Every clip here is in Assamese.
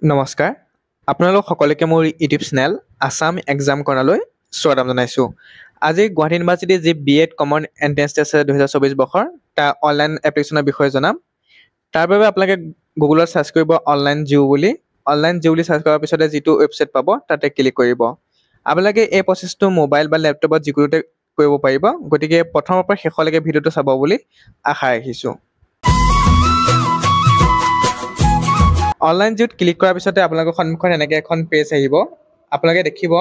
নমস্কাৰ আপোনালোক সকলোকে মোৰ ইউটিউব চেনেল আসাম এক্সাম কৰ্ণাৰলৈ স্বাগতম জনাইছোঁ। আজি গুৱাহাটী ইউনিভাৰ্চিটিৰ যি B.Ed কমন এণ্ট্ৰেন্স টেষ্ট আছে 2024 বৰ্ষৰ তাৰ অনলাইন এপ্লিকেশ্যনৰ বিষয়ে জনাম। তাৰ বাবে আপোনালোকে গুগলত চাৰ্চ কৰিব অনলাইন জিঅ' বুলি। অনলাইন জিঅ' বুলি চাৰ্চ কৰাৰ পিছতে যিটো ৱেবছাইট পাব তাতে ক্লিক কৰিব। আপোনালোকে এই প্ৰচেছটো মোবাইল বা লেপটপত যিকোনোতে কৰিব পাৰিব, গতিকে প্ৰথমৰ পৰা শেষলৈকে ভিডিঅ'টো চাব বুলি আশা ৰাখিছোঁ। অনলাইন জিঅ'ত ক্লিক কৰাৰ পিছতে আপোনালোকৰ সন্মুখত এনেকৈ এখন পেজ আহিব। আপোনালোকে দেখিব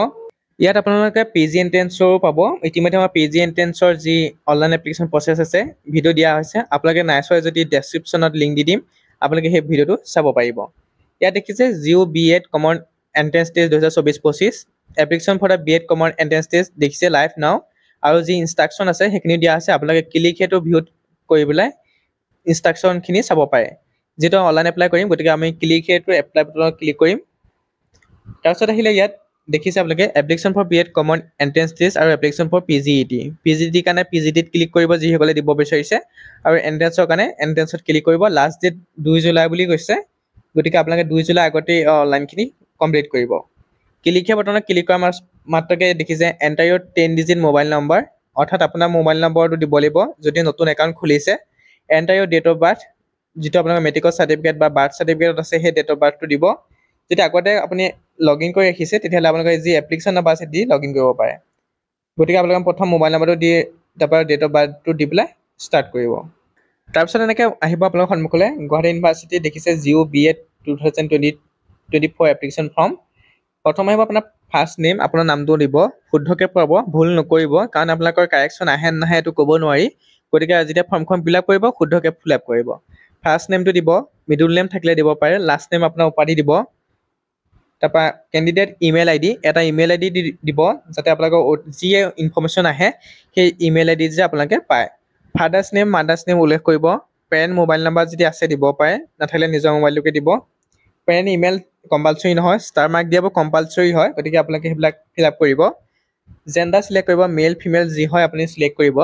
ইয়াত আপোনালোকে PG এণ্ট্ৰেন্সৰো পাব। ইতিমধ্যে আমাৰ PG এণ্ট্ৰেন্সৰ যি অনলাইন এপ্লিকেশ্যন প্ৰচেছ আছে ভিডিঅ' দিয়া হৈছে। আপোনালোকে নাই চোৱা যদি ডেছক্ৰিপশ্যনত লিংক দি দিম, আপোনালোকে সেই ভিডিঅ'টো চাব পাৰিব। ইয়াত দেখিছে জিঅ' B.Ed common entrance test 2024-25 application for the B.Ed common entrance test দেখিছে লাইভ নাও, আৰু যি ইনষ্ট্ৰাকশ্যন আছে সেইখিনি দিয়া আছে। আপোনালোকে ক্লিক সেইটো ভিউত কৰি পেলাই ইনষ্ট্ৰাকশ্যনখিনি চাব পাৰে। যিটো অনলাইন এপ্লাই কৰিম, গতিকে আমি ক্লিক সেইটো এপ্লাই বুটনত ক্লিক কৰিম। তাৰপিছত আহিলে ইয়াত দেখিছে আপোনালোকে application for B.Ed common entrance test আৰু এপ্লিকেশ্যন ফৰ PGET। PGET কাৰণে PGETত ক্লিক কৰিব যিসকলে দিব বিচাৰিছে, আৰু এণ্ট্ৰেন্সৰ কাৰণে এণ্ট্ৰেন্সত ক্লিক কৰিব। লাষ্ট ডেট 2 জুলাই বুলি কৈছে, গতিকে আপোনালোকে 2 জুলাই আগতেই অনলাইনখিনি কমপ্লিট কৰিব। ক্লিক here বটনত ক্লিক কৰা মাত্ৰকে দেখিছে এণ্টাৰ ইউৰ 10 ডিজিট মোবাইল নম্বৰ, অৰ্থাৎ আপোনাৰ মোবাইল নম্বৰটো দিব লাগিব যদি নতুন একাউণ্ট খুলিছে। Enter your date of birth, যিটো আপোনালোকৰ মেট্ৰিকৰ চাৰ্টিফিকেট বা বাৰ্থ চাৰ্টিফিকেটত আছে সেই ডেট অফ বাৰ্থটো দিব। যদি আগতে আপুনি লগ ইন কৰি ৰাখিছে তেতিয়াহ'লে আপোনালোকে যি এপ্লিকেশ্যন নম্বৰ আছে দি লগ ইন কৰিব পাৰে। গতিকে আপোনালোকে প্ৰথম মোবাইল নম্বৰটো দি তাৰপৰা ডেট অফ বাৰ্থটো দি পেলাই ষ্টাৰ্ট কৰিব। তাৰপিছত এনেকৈ আহিব আপোনালোকৰ সন্মুখলৈ গুৱাহাটী ইউনিভাৰ্চিটি দেখিছে জিঅ' B.Ed 2024 এপ্লিকেশ্যন ফৰ্ম। প্ৰথম আহিব আপোনাৰ ফাৰ্ষ্ট নেম, আপোনাৰ নামটো দিব, শুদ্ধকৈ পাব, ভুল নকৰিব, কাৰণ আপোনালোকৰ কাৰেকশ্যন আহে নাহে এইটো ক'ব নোৱাৰি। গতিকে যেতিয়া ফৰ্মখন ফিল আপ কৰিব শুদ্ধকৈ ফিল আপ কৰিব। ফাৰ্ষ্ট নেমটো দিব, মিডল নেম থাকিলে দিব পাৰে, লাষ্ট নেম আপোনাৰ উপাধি দিব। তাৰপৰা কেণ্ডিডেট ইমেইল ID, এটা ইমেইল ID দিব যাতে আপোনালোকৰ যি ইনফৰ্মেশ্যন আহে সেই ইমেইল ID যে আপোনালোকে পায়। ফাদাৰ্ছ নেম মাদাৰ্ছ নেম উল্লেখ কৰিব। পেৰেণ্ট মোবাইল নাম্বাৰ যদি আছে দিব পাৰে, নাথাকিলে নিজৰ মোবাইলটোকে দিব। পেৰেণ্ট ইমেইল কম্পালচৰি নহয়, ষ্টাৰ মাৰ্ক দিয়াব কম্পালচৰি হয়, গতিকে আপোনালোকে সেইবিলাক ফিল আপ কৰিব। জেণ্ডাৰ চিলেক্ট কৰিব, মেল ফিমেল যি হয় আপুনি চিলেক্ট কৰিব।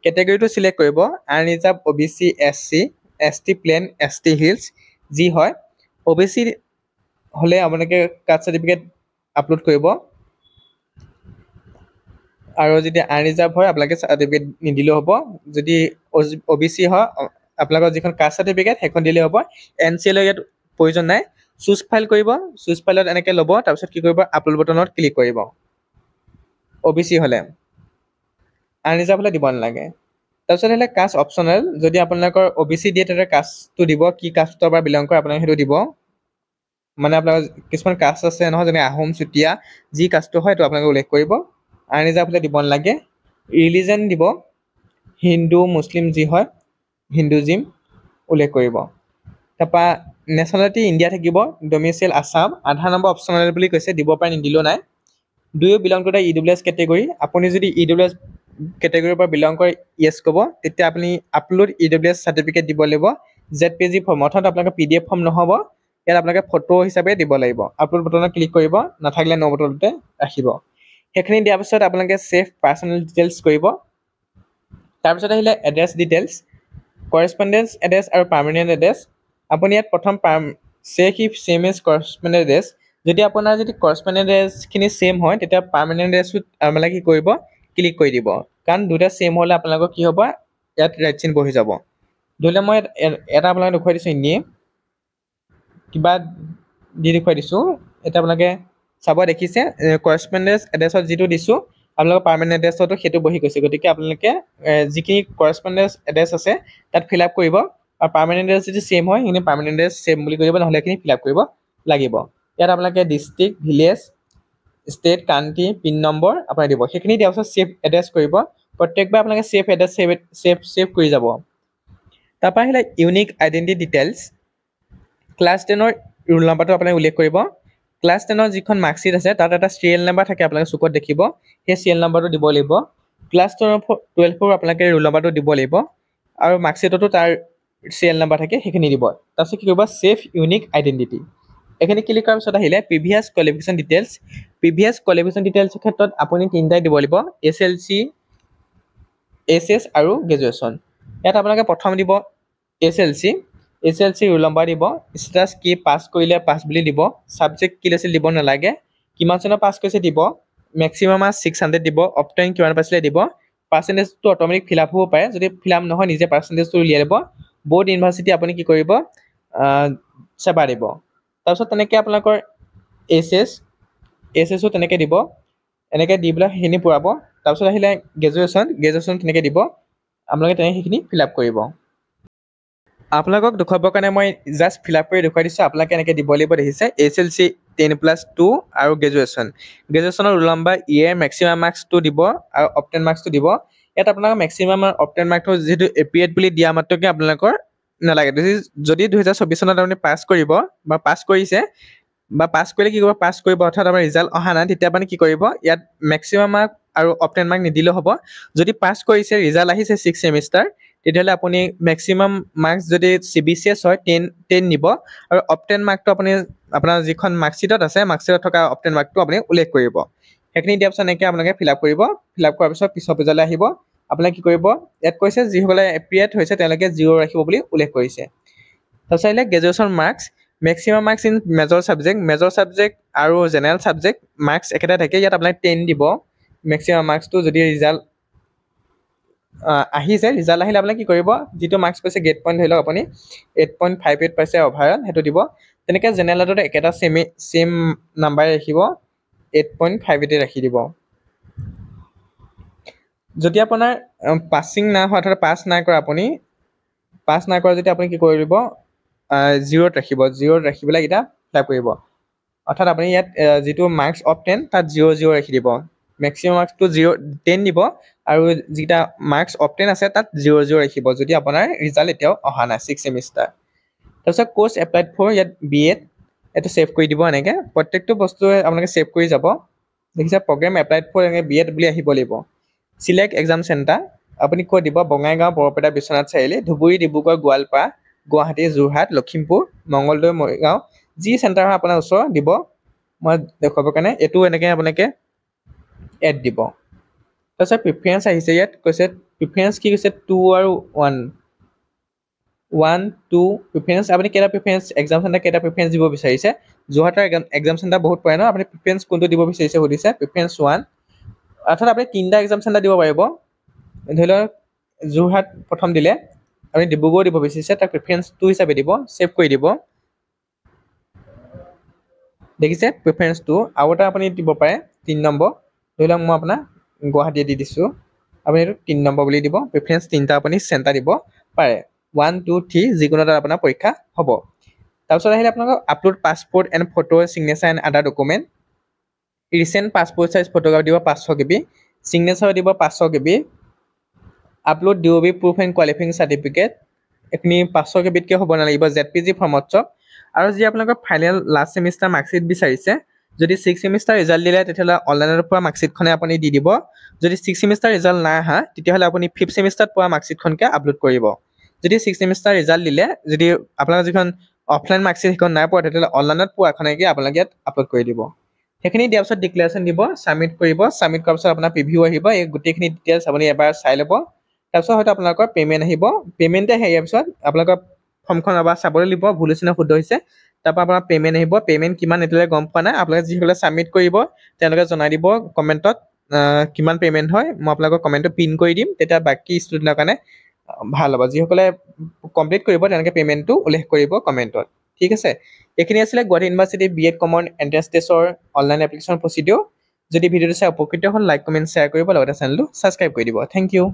কেটেগৰীটো চিলেক্ট কৰিব, unreserved OBC SC ST plain ST hills যি হয়। OBC হ'লে আপোনালোকে কাষ্ট চাৰ্টিফিকেট আপলোড কৰিব, আৰু যদি আনৰিজাৰ্ভ হয় আপোনালোকে চাৰ্টিফিকেট নিদিলেও হ'ব। যদি OBC হয় আপোনালোকৰ যিখন কাষ্ট চাৰ্টিফিকেট সেইখন দিলেও হ'ব। NCL ইয়াত প্ৰয়োজন নাই। চুজ ফাইল কৰিব, চুজ ফাইলত এনেকৈ ল'ব, তাৰপিছত কি কৰিব আপলোড বটনত ক্লিক কৰিব। OBC হ'লে, আনৰিজাৰ্ভ হ'লে দিব নালাগে। তাৰপিছত আহিলে কাষ্ট অপশ্যনেল, যদি আপোনালোকৰ OBC দিয়ে তেতিয়া কাষ্টটো দিব, কি কাষ্টৰ পৰা বিলং কৰে আপোনালোকে সেইটো দিব। মানে আপোনালোকৰ কিছুমান কাষ্ট আছে নহয়, যেনে আহোম চুতীয়া, যি কাষ্টটো হয় সেইটো আপোনালোকে উল্লেখ কৰিব। আনৰিজাৰ্ভ হ'লে দিব নালাগে। ৰিলিজন দিব, হিন্দু মুছলিম যি হয় হিন্দুজিম উল্লেখ কৰিব। তাৰপৰা নেশ্যনেলিটি ইণ্ডিয়া থাকিব, domicile Assam. Aadhaar number optional বুলি কৈছে, দিব পাৰে নিদিলেও নাই। Do you belong to the EWS category, আপুনি যদি EWS কেটেগৰীৰ পৰা বিলং কৰে য়েছ ক'ব, তেতিয়া আপুনি আপলোড EWS চাৰ্টিফিকেট দিব লাগিব। ZPG ফৰ্ম, অৰ্থাৎ আপোনালোকৰ PDF ফৰ্ম নহ'ব, ইয়াত আপোনালোকে ফটো হিচাপে দিব লাগিব। আপলোড বটনত ক্লিক কৰিব, নাথাকিলে ন বটনতে ৰাখিব। সেইখিনি দিয়াৰ পিছত আপোনালোকে ছেভ পাৰ্চনেল ডিটেইলছ কৰিব। তাৰপিছত আহিলে এড্ৰেছ ডিটেইলছ, কৰেছপণ্ডেঞ্চ এড্ৰেছ আৰু পাৰ্মানেণ্ট এড্ৰেছ। আপুনি ইয়াত প্ৰথম save if same as correspondent address, যদি আপোনাৰ যদি কৰেছপণ্ডেণ্ট এড্ৰেছখিনি ছেম হয় তেতিয়া পাৰ্মানেণ্ট এড্ৰেছটোত আপোনালোকে কি কৰিব ক্লিক কৰি দিব, কাৰণ দুটা ছেম হ'লে আপোনালোকৰ কি হ'ব ইয়াত ৰেড চিন বহি যাব। ধৰি লওক মই এটা আপোনালোকে দেখুৱাই দিছোঁ, এনেই কিবা দি দেখুৱাই দিছোঁ। এতিয়া আপোনালোকে চাব দেখিছে কৰেছপণ্ডেঞ্চ এড্ৰেছত যিটো দিছোঁ আপোনালোকৰ পাৰ্মানেণ্ট এড্ৰেছতো সেইটো বহি গৈছে। গতিকে আপোনালোকে যিখিনি কৰেছপণ্ডেঞ্চ এড্ৰেছ আছে তাত ফিল আপ কৰিব, আৰু পাৰ্মানেণ্ট এড্ৰেছ যদি ছেম হয় সেইখিনি পাৰ্মানেণ্ট এড্ৰেছ ছেম বুলি কৰিব, নহ'লে এইখিনি ফিল আপ কৰিব লাগিব। ইয়াত আপোনালোকে district, village, state, country, pin number আপুনি দিব। সেইখিনি দিয়াৰ পিছত ছেভ এড্ৰেছ কৰিব। প্ৰত্যেকবাৰ আপোনালোকে ছেভ এড্ৰেছ ছেভ কৰি যাব। তাৰপৰা আহিলে ইউনিক আইডেণ্টিটি ডিটেইলছ। ক্লাছ 10ৰ ৰোল নাম্বাৰটো আপোনালোকে উল্লেখ কৰিব। ক্লাছ 10ৰ যিখন মাৰ্কশ্বিট আছে তাত এটা চিৰিয়েল নাম্বাৰ থাকে, আপোনালোকে চুকত দেখিব, সেই চিৰিয়েল নাম্বাৰটো দিব লাগিব। ক্লাছ 12ৰ আপোনালোকে ৰোল নাম্বাৰটো দিব লাগিব, আৰু মাৰ্কশ্বিটতো তাৰ চিৰিয়েল নাম্বাৰ থাকে সেইখিনি দিব। তাৰপিছত কি কৰিব ছেভ ইউনিক আইডেণ্টিটি, এইখিনি ক্লিক কৰাৰ পিছত আহিলে previous qualification details. Previous qualification ডিটেইলছৰ ক্ষেত্ৰত আপুনি তিনিটাই দিব লাগিব, SLC, HS আৰু গ্ৰেজুৱেশ্যন। ইয়াত আপোনালোকে প্ৰথম দিব SLC, SLC ৰোল নম্বৰ দিব, ষ্টেটাছ কি পাছ কৰিলে পাছ বুলি দিব, ছাবজেক্ট কি লৈছিল দিব নালাগে, কিমান চনত পাছ কৰিছে দিব, মেক্সিমাম 600 দিব, অপটেন কিমান পাইছিলে দিব, পাৰ্চেণ্টেজটো অট'মেটিক ফিল আপ হ'ব পাৰে, যদি ফিল আপ নহয় নিজে পাৰ্চেণ্টেজটো উলিয়াই ল'ব, বৰ্ড ইউনিভাৰ্চিটি আপুনি কি কৰিব চেবা দিব। তাৰপিছত তেনেকৈ আপোনালোকৰ এছ ও তেনেকৈ দিব, এনেকৈ দি পেলাই সেইখিনি পূৰাব। তাৰপিছত আহিলে গ্ৰেজুৱেশ্যন তেনেকৈ দিব, আপোনালোকে তেনেকৈ সেইখিনি ফিল আপ কৰিব। আপোনালোকক দেখুৱাবৰ কাৰণে মই জাষ্ট ফিল আপ কৰি দেখুৱাই দিছোঁ, আপোনালোকে এনেকৈ দিব লাগিব দেখিছে, SLC 10+2 আৰু গ্ৰেজুৱেশ্যনৰ ৰোল নম্বৰ ইয়েৰ মেক্সিমাম মাৰ্কছটো দিব আৰু অপটেন মাৰ্কছটো দিব। ইয়াত আপোনালোকৰ মেক্সিমাম আৰু অপটেন মাৰ্কটো যিহেতু এপিএড বুলি দিয়া মাত্ৰকে আপোনালোকৰ নালাগে, যদি 2024 চনত আপুনি পাছ কৰিব বা পাছ কৰিছে বা পাছ কৰিলে কি কৰিব, পাছ কৰিব অৰ্থাৎ আমাৰ ৰিজাল্ট অহা নাই, তেতিয়া আপুনি কি কৰিব, ইয়াত মেক্সিমাম মাৰ্ক আৰু অপটেন মাৰ্ক নিদিলেও হ'ব। যদি পাছ কৰিছে ৰিজাল্ট আহিছে 6 ছেমিষ্টাৰ, তেতিয়াহ'লে আপুনি মেক্সিমাম মাৰ্কছ যদি CBCS হয় 10 নিব আৰু অপটেন মাৰ্কটো আপুনি আপোনাৰ যিখন মাৰ্কশ্বিটত আছে মাৰ্কশ্বিটত থকা অপটেন মাৰ্কটো আপুনি উল্লেখ কৰিব। সেইখিনি দিয়াৰ পিছত এনেকৈ আপোনালোকে ফিল আপ কৰিব। ফিল আপ কৰাৰ পিছৰ পেজলৈ আহিব, আপোনালোকে কি কৰিব, ইয়াত কৈছে যিসকলে এপিএড হৈছে তেওঁলোকে 0 ৰাখিব বুলি উল্লেখ কৰিছে। তাৰপিছত আহিলে graduation marks, maximum marks in major subject আৰু জেনেৰেল ছাবজেক্ট মাৰ্কছ একেটা থাকে, ইয়াত আপোনালোকে 10 দিব মেক্সিমাম মাৰ্কছটো। যদি ৰিজাল্ট আহিছে, ৰিজাল্ট আহিলে আপোনালোকে কি কৰিব, যিটো মাৰ্কছ পাইছে গ্ৰেড পইণ্ট ধৰি লওক আপুনি 8.58 পাইছে অভাৰঅল, সেইটো দিব। তেনেকৈ জেনেৰেলতো একেটা ছেম নাম্বাৰ ৰাখিব, 8.58 ৰাখি দিব। যদি আপোনাৰ পাছিং নাই হোৱা অৰ্থাৎ পাছ নাই কৰা যদি আপুনি কি কৰিব, 0ত ৰাখি পেলাই এতিয়া ফিল আপ কৰিব। অৰ্থাৎ আপুনি ইয়াত যিটো মাৰ্কছ অফ 10 তাত 0 ৰাখি দিব, মেক্সিমাম মাৰ্কছটো 10 দিব আৰু যিকেইটা মাৰ্কছ অফ 10 আছে তাত 0 ৰাখিব, যদি আপোনাৰ ৰিজাল্ট এতিয়াও অহা নাই 6 ছেমিষ্টাৰ। তাৰপিছত কোৰ্চ এপ্লাইড ফৰ, ইয়াত BEd এইটো ছেভ কৰি দিব। এনেকৈ প্ৰত্যেকটো বস্তুৱে আপোনালোকে ছেভ কৰি যাব। দেখিছে প্ৰগ্ৰেম এপ্লাইড ফৰ এনেকৈ BEd বুলি আহিব লাগিব। চিলেক্ট এক্সাম চেণ্টাৰ, আপুনি ক'ত দিব, বঙাইগাঁও, বৰপেটা, বিশ্বনাথ চাৰিআলি, ধুবুৰী, ডিব্ৰুগড়, গোৱালপাৰা, গুৱাহাটী, যোৰহাট, লখিমপুৰ, মঙলদৈ, মৰিগাঁও, যি চেণ্টাৰ হয় আপোনাৰ ওচৰ দিব। মই দেখুৱাবৰ কাৰণে এইটো এনেকৈ আপোনালোকে এড দিব। তাৰপিছত প্ৰিফাৰেঞ্চ আহিছে, ইয়াত কৈছে প্ৰিফাৰেঞ্চ কি কৈছে 2 আৰু 1 2 প্ৰিফাৰেঞ্চ, আপুনি কেইটা প্ৰিফাৰেঞ্চ এক্সাম চেণ্টাৰ কেইটা প্ৰিফাৰেঞ্চ দিব বিচাৰিছে। যোৰহাটৰ এক্সাম চেণ্টাৰ বহুত পৰে ন, আপুনি প্ৰিফাৰেঞ্চ কোনটো দিব বিচাৰিছে সুধিছে, প্ৰিফাৰেঞ্চ 1, অৰ্থাৎ আপুনি 3টা এক্সাম চেণ্টাৰ দিব পাৰিব। ধৰি লওক যোৰহাট প্ৰথম দিলে, আপুনি ডিব্ৰুগড় দিব বিচাৰিছে, তাক প্ৰিফাৰেঞ্চ 2 হিচাপে দিব, ছেভ কৰি দিব। দেখিছে প্ৰিফাৰেঞ্চ 2, আৰু এটা আপুনি দিব পাৰে 3 নম্বৰ, ধৰি লওক মই আপোনাৰ গুৱাহাটী দি দিছোঁ, আপুনি এইটো 3 নম্বৰ বুলি দিব। প্ৰিফাৰেঞ্চ 3টা আপুনি চেণ্টাৰ দিব পাৰে, 1 2 3 যিকোনো এটা আপোনাৰ পৰীক্ষা হ'ব। তাৰপিছত আহিলে আপোনালোকৰ upload passport and photo, signature and other document. Recent passport size photograph দিব 500 KB, ছিগনেচাৰ দিব 500 KB, upload DOB proof and qualification certificate, এইখিনি 500 KBতকৈ হ'ব নালাগিব, ZPG ফৰ্মত চব। আৰু যি আপোনালোকৰ ফাইনেল লাষ্ট ছেমিষ্টাৰ মাৰ্কশ্বিট বিচাৰিছে, যদি 6 ছেমিষ্টাৰ ৰিজাল্ট দিলে তেতিয়াহ'লে অনলাইনত পোৱা মাৰ্কশ্বিটখনে আপুনি দি দিব। যদি 6 ছেমিষ্টাৰ ৰিজাল্ট নাই অহা তেতিয়াহ'লে আপুনি 5th ছেমিষ্টাৰত পোৱা মাৰ্কশ্বিটখনকে আপলোড কৰিব। যদি 6 ছেমিষ্টাৰ ৰিজাল্ট দিলে, যদি আপোনাৰ যিখন অফলাইন মাৰ্কশ্বিট সেইখন নাই পোৱা, তেতিয়াহ'লে অনলাইনত পোৱাখনকে আপোনালোকে ইয়াত আপলোড কৰি দিব। সেইখিনি দিয়াৰ পিছত ডিক্লেৰেশ্যন দিব, ছাবমিট কৰিব। ছাবমিট কৰাৰ পিছত আপোনাৰ প্ৰিভিউ আহিব, এই গোটেইখিনি ডিটেইলছ আপুনি এবাৰ চাই ল'ব। তাৰপিছত হয়তো আপোনালোকৰ পে'মেণ্ট আহিব, পে'মেণ্টে হেৰিয়াৰ পিছত আপোনালোকৰ ফৰ্মখন এবাৰ চাবলৈ দিব, ভুল হৈছে নে শুদ্ধ হৈছে। তাৰপৰা আপোনাৰ পে'মেণ্ট আহিব, পে'মেণ্ট কিমান এতিয়ালৈ গম পোৱা নাই, আপোনালোকে যিসকলে ছাবমিট কৰিব তেওঁলোকে জনাই দিব কমেণ্টত কিমান পে'মেণ্ট হয়। মই আপোনালোকৰ কমেণ্টটো পিন কৰি দিম, তেতিয়া বাকী ষ্টুডেণ্টৰ কাৰণে ভাল হ'ব। যিসকলে কমপ্লিট কৰিব তেওঁলোকে পে'মেণ্টটো উল্লেখ কৰিব কমেণ্টত, ঠিক আছে। এইখিনি আছিলে Guwahati university BEd common entrance টেষ্টৰ অনলাইন এপ্লিকেশ্যন প্ৰচিডিউৰ। যদি ভিডিঅ'টো চাই উপকৃত হ'ল, লাইক কমেণ্ট শ্বেয়াৰ কৰিব, লগতে চেনেলটো ছাবস্ক্ৰাইব কৰি দিব। Thank U.